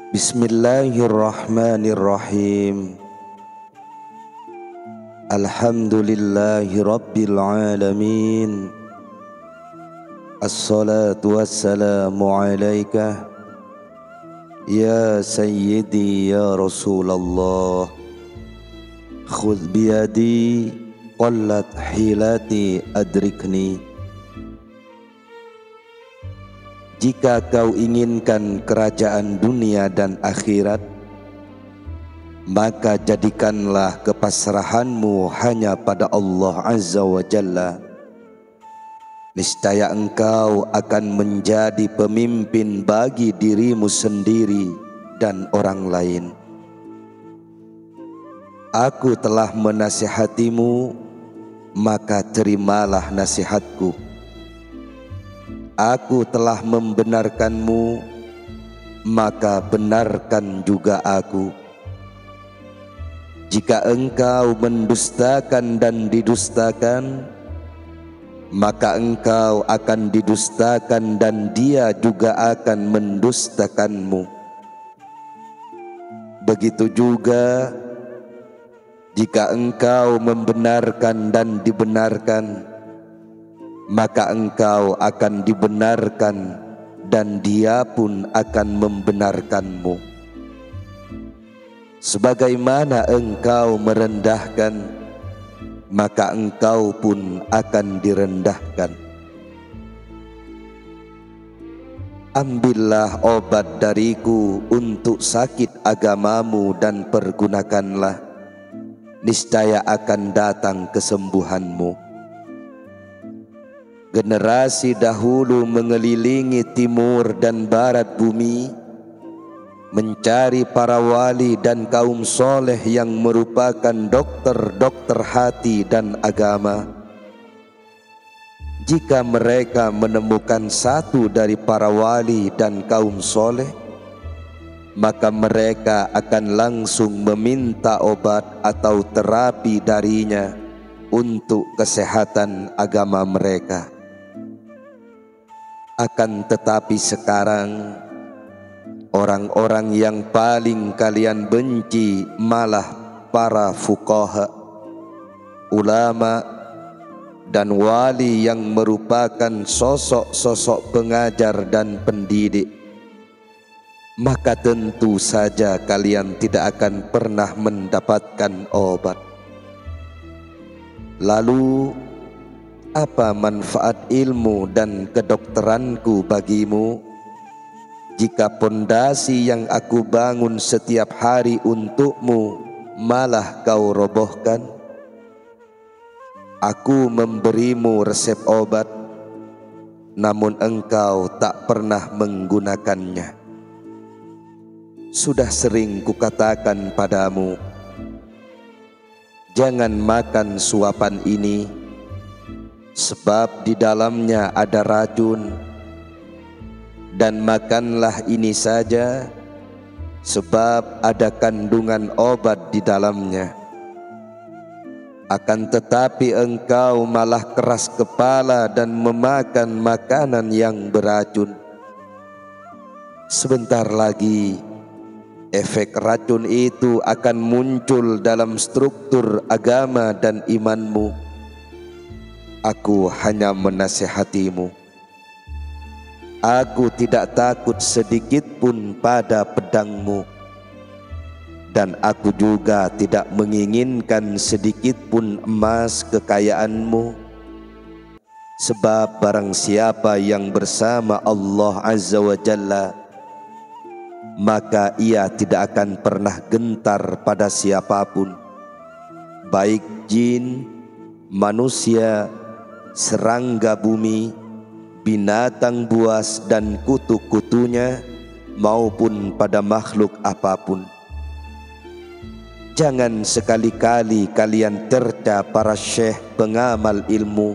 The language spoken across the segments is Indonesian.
Bismillahirrahmanirrahim. Alhamdulillahi rabbil alamin. Assalatu wassalamu alaika ya sayyidi ya Rasulullah. Khudh biyadi qallat hilati adrikni. Jika kau inginkan kerajaan dunia dan akhirat, maka jadikanlah kepasrahanmu hanya pada Allah Azza wa Jalla. Niscaya engkau akan menjadi pemimpin bagi dirimu sendiri dan orang lain. Aku telah menasihatimu, maka terimalah nasihatku. Aku telah membenarkanmu, maka benarkan juga aku. Jika engkau mendustakan dan didustakan, maka engkau akan didustakan dan dia juga akan mendustakanmu. Begitu juga jika engkau membenarkan dan dibenarkan, maka engkau akan dibenarkan dan dia pun akan membenarkanmu. Sebagaimana engkau merendahkan, maka engkau pun akan direndahkan. Ambillah obat dariku untuk sakit agamamu dan pergunakanlah, niscaya akan datang kesembuhanmu. Generasi dahulu mengelilingi timur dan barat bumi, mencari para wali dan kaum soleh yang merupakan dokter-dokter hati dan agama. Jika mereka menemukan satu dari para wali dan kaum soleh, maka mereka akan langsung meminta obat atau terapi darinya untuk kesehatan agama mereka. Akan tetapi sekarang, orang-orang yang paling kalian benci malah para fuqaha, ulama, dan wali yang merupakan sosok-sosok pengajar dan pendidik. Maka tentu saja kalian tidak akan pernah mendapatkan obat. Lalu, apa manfaat ilmu dan kedokteranku bagimu jika pondasi yang aku bangun setiap hari untukmu malah kau robohkan? Aku memberimu resep obat, namun engkau tak pernah menggunakannya. Sudah sering kukatakan padamu, jangan makan suapan ini, sebab di dalamnya ada racun, dan makanlah ini saja, sebab ada kandungan obat di dalamnya. Akan tetapi engkau malah keras kepala dan memakan makanan yang beracun. Sebentar lagi, efek racun itu akan muncul dalam struktur agama dan imanmu. Aku hanya menasihatimu. Aku tidak takut sedikit pun pada pedangmu, dan aku juga tidak menginginkan sedikit pun emas kekayaanmu. Sebab barang siapa yang bersama Allah Azza wa Jalla, maka ia tidak akan pernah gentar pada siapapun, baik jin, manusia, serangga bumi, binatang buas dan kutu-kutunya, maupun pada makhluk apapun. Jangan sekali-kali kalian terca para syekh pengamal ilmu.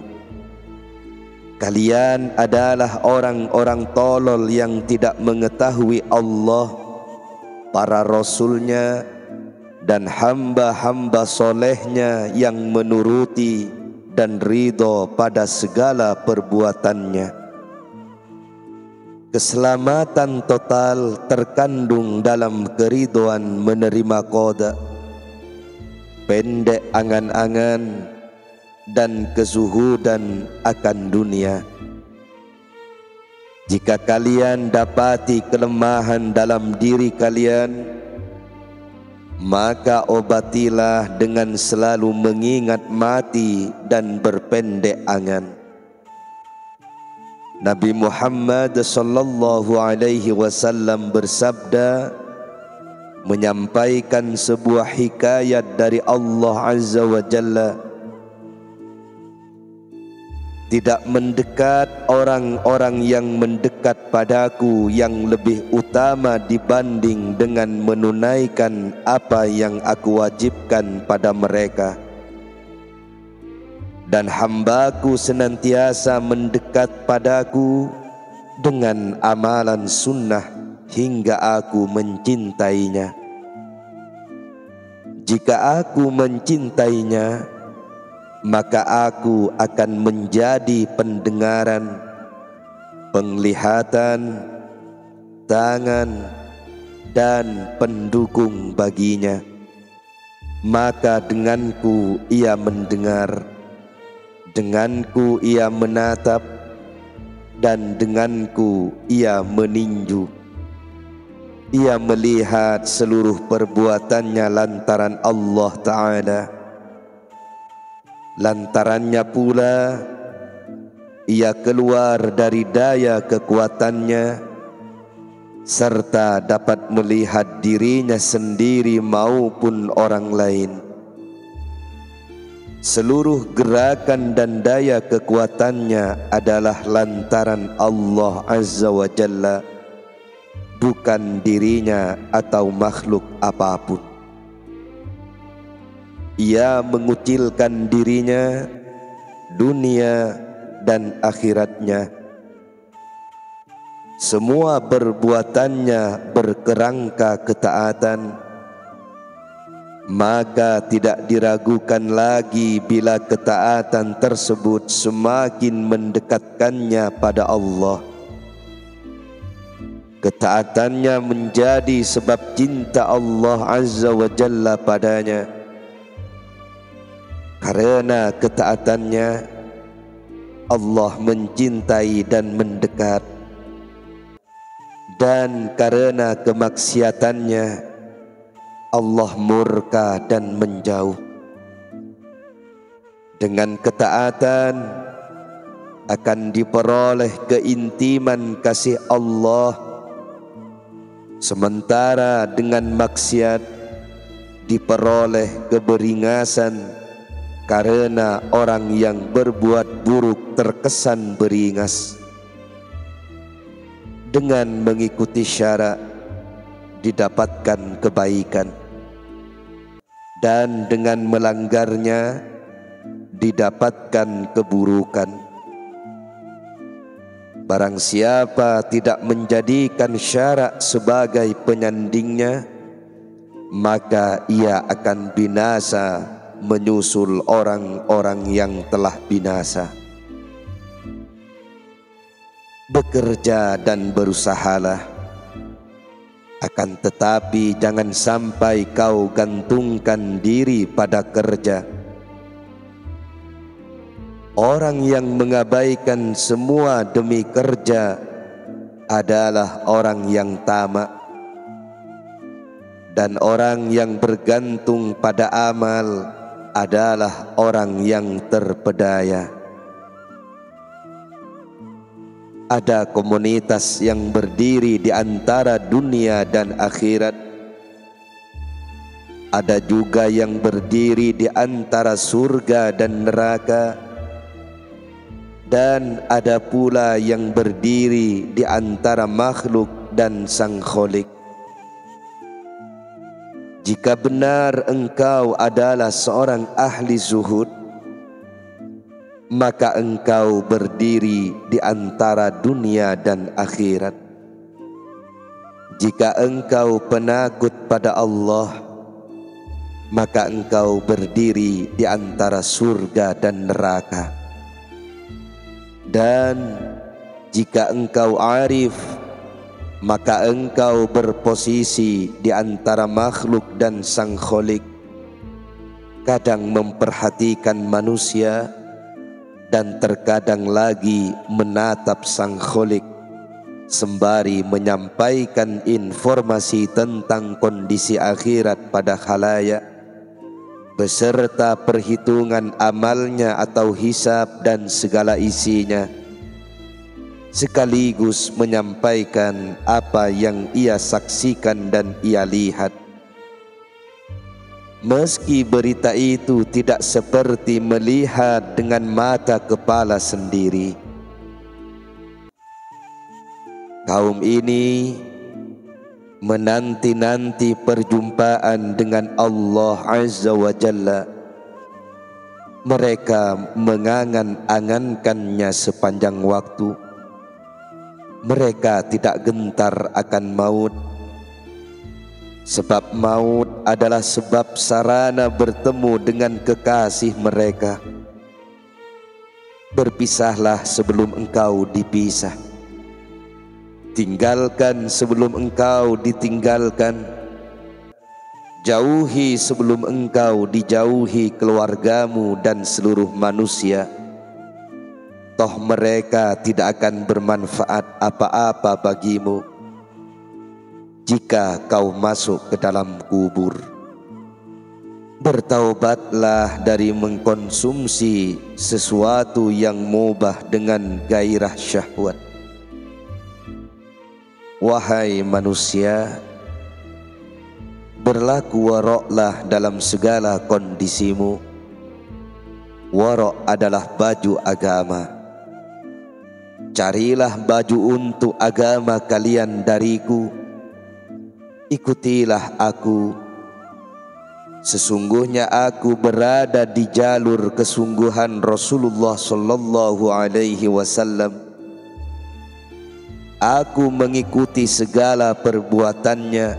Kalian adalah orang-orang tolol yang tidak mengetahui Allah, para rasulnya, dan hamba-hamba solehnya yang menuruti dan ridho pada segala perbuatannya. keselamatan total terkandung dalam keridhaan menerima qada, pendek angan-angan dan kezuhudan akan dunia. Jika kalian dapati kelemahan dalam diri kalian, maka obatilah dengan selalu mengingat mati dan berpendek angan. Nabi Muhammad sallallahu alaihi wasallam bersabda, menyampaikan sebuah hikayat dari Allah Azza wa Jalla, tidak mendekat orang-orang yang mendekat padaku yang lebih utama dibanding dengan menunaikan apa yang aku wajibkan pada mereka. Dan hambaku senantiasa mendekat padaku dengan amalan sunnah hingga aku mencintainya. Jika aku mencintainya, maka aku akan menjadi pendengaran, penglihatan, tangan, dan pendukung baginya. Maka denganku ia mendengar, denganku ia menatap, dan denganku ia meninju. Ia melihat seluruh perbuatannya lantaran Allah Ta'ala. Lantarannya pula ia keluar dari daya kekuatannya, serta dapat melihat dirinya sendiri maupun orang lain. Seluruh gerakan dan daya kekuatannya adalah lantaran Allah Azza wa Jalla, bukan dirinya atau makhluk apapun. Ia mengucilkan dirinya, dunia dan akhiratnya. Semua perbuatannya berkerangka ketaatan, maka tidak diragukan lagi bila ketaatan tersebut semakin mendekatkannya pada Allah. Ketaatannya menjadi sebab cinta Allah Azza wa Jalla padanya. Karena ketaatannya, Allah mencintai dan mendekat. Dan karena kemaksiatannya, Allah murka dan menjauh. Dengan ketaatan akan diperoleh keintiman kasih Allah, sementara dengan maksiat diperoleh keberingasan, karena orang yang berbuat buruk terkesan beringas. Dengan mengikuti syarak didapatkan kebaikan, dan dengan melanggarnya didapatkan keburukan. Barang siapa tidak menjadikan syarak sebagai penyandingnya, maka ia akan binasa menyusul orang-orang yang telah binasa. Bekerja dan berusahalah, akan tetapi jangan sampai kau gantungkan diri pada kerja. Orang yang mengabaikan semua demi kerja adalah orang yang tamak, dan orang yang bergantung pada amal adalah orang yang terpedaya. Ada komunitas yang berdiri di antara dunia dan akhirat. Ada juga yang berdiri di antara surga dan neraka. Dan ada pula yang berdiri di antara makhluk dan Sang Khalik. Jika benar engkau adalah seorang ahli zuhud, maka engkau berdiri di antara dunia dan akhirat. Jika engkau penakut pada Allah, maka engkau berdiri di antara surga dan neraka. Dan jika engkau arif maka engkau berposisi di antara makhluk dan Sang Khalik, kadang memperhatikan manusia dan terkadang lagi menatap Sang Khalik, sembari menyampaikan informasi tentang kondisi akhirat pada khalayak, beserta perhitungan amalnya atau hisab dan segala isinya, sekaligus menyampaikan apa yang ia saksikan dan ia lihat. Meski berita itu tidak seperti melihat dengan mata kepala sendiri, kaum ini menanti-nanti perjumpaan dengan Allah Azza wa Jalla. Mereka mengangan-angankannya sepanjang waktu. Mereka tidak gentar akan maut, sebab maut adalah sebab sarana bertemu dengan kekasih mereka. Berpisahlah sebelum engkau dipisah, tinggalkan sebelum engkau ditinggalkan, jauhi sebelum engkau dijauhi keluargamu dan seluruh manusia. Toh mereka tidak akan bermanfaat apa-apa bagimu jika kau masuk ke dalam kubur. Bertaubatlah dari mengkonsumsi sesuatu yang mubah dengan gairah syahwat. Wahai manusia, berlaku waroklah dalam segala kondisimu. Warok adalah baju agama. Carilah baju untuk agama kalian dariku. Ikutilah aku. Sesungguhnya aku berada di jalur kesungguhan Rasulullah sallallahu alaihi wasallam. Aku mengikuti segala perbuatannya,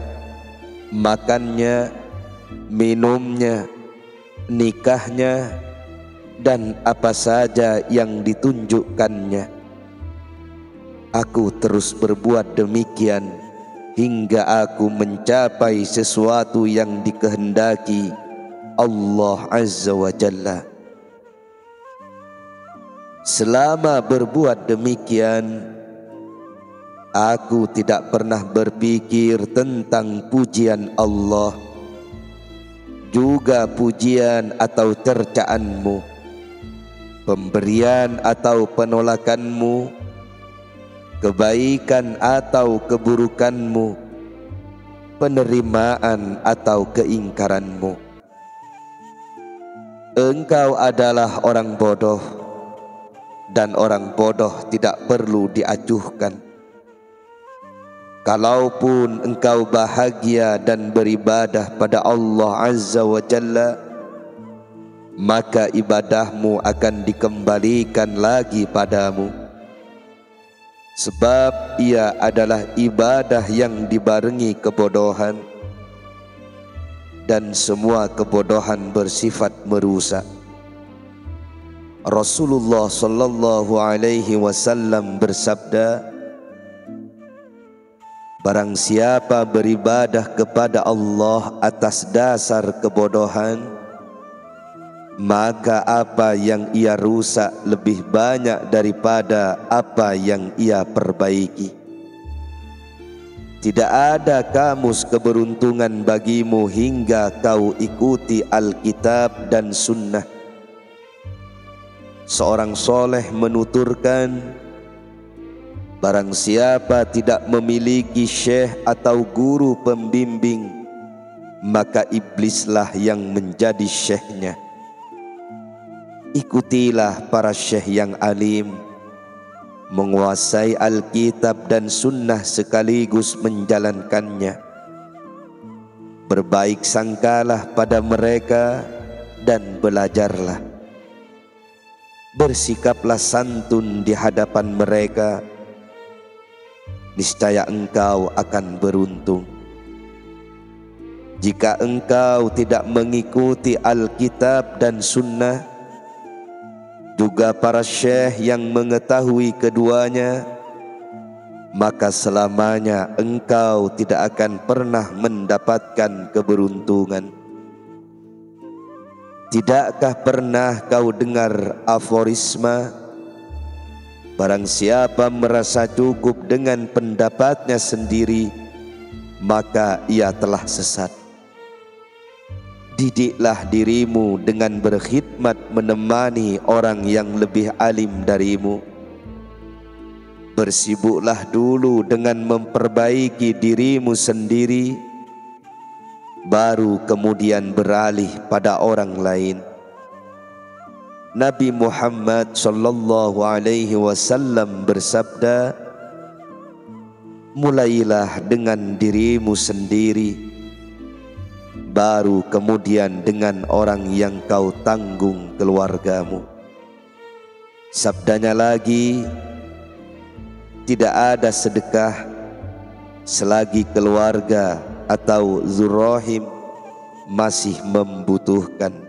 makannya, minumnya, nikahnya, dan apa saja yang ditunjukkannya. Aku terus berbuat demikian hingga aku mencapai sesuatu yang dikehendaki Allah Azza wa Jalla. Selama berbuat demikian, aku tidak pernah berpikir tentang pujian Allah, juga pujian atau cercaanmu, pemberian atau penolakanmu, kebaikan atau keburukanmu, penerimaan atau keingkaranmu. Engkau adalah orang bodoh, dan orang bodoh tidak perlu diacuhkan. Kalaupun engkau bahagia dan beribadah pada Allah Azza wa Jalla, maka ibadahmu akan dikembalikan lagi padamu, sebab ia adalah ibadah yang dibarengi kebodohan, dan semua kebodohan bersifat merusak. Rasulullah sallallahu alaihi wasallam bersabda, barang siapa beribadah kepada Allah atas dasar kebodohan, maka apa yang ia rusak lebih banyak daripada apa yang ia perbaiki. Tidak ada kamus keberuntungan bagimu hingga kau ikuti Alkitab dan Sunnah. Seorang soleh menuturkan, barang siapa tidak memiliki syekh atau guru pembimbing, maka iblislah yang menjadi syekhnya. Ikutilah para syekh yang alim, menguasai Alkitab dan Sunnah sekaligus menjalankannya. Berbaik sangkalah pada mereka dan belajarlah. Bersikaplah santun di hadapan mereka, niscaya engkau akan beruntung. Jika engkau tidak mengikuti Alkitab dan Sunnah, juga para syekh yang mengetahui keduanya, maka selamanya engkau tidak akan pernah mendapatkan keberuntungan. Tidakkah pernah kau dengar aforisma, barang siapa merasa cukup dengan pendapatnya sendiri, maka ia telah sesat. Didiklah dirimu dengan berkhidmat menemani orang yang lebih alim darimu. Bersibuklah dulu dengan memperbaiki dirimu sendiri, baru kemudian beralih pada orang lain. Nabi Muhammad sallallahu alaihi wasallam bersabda, mulailah dengan dirimu sendiri, baru kemudian dengan orang yang kau tanggung keluargamu. Sabdanya lagi, tidak ada sedekah selagi keluarga atau zurrahim masih membutuhkan.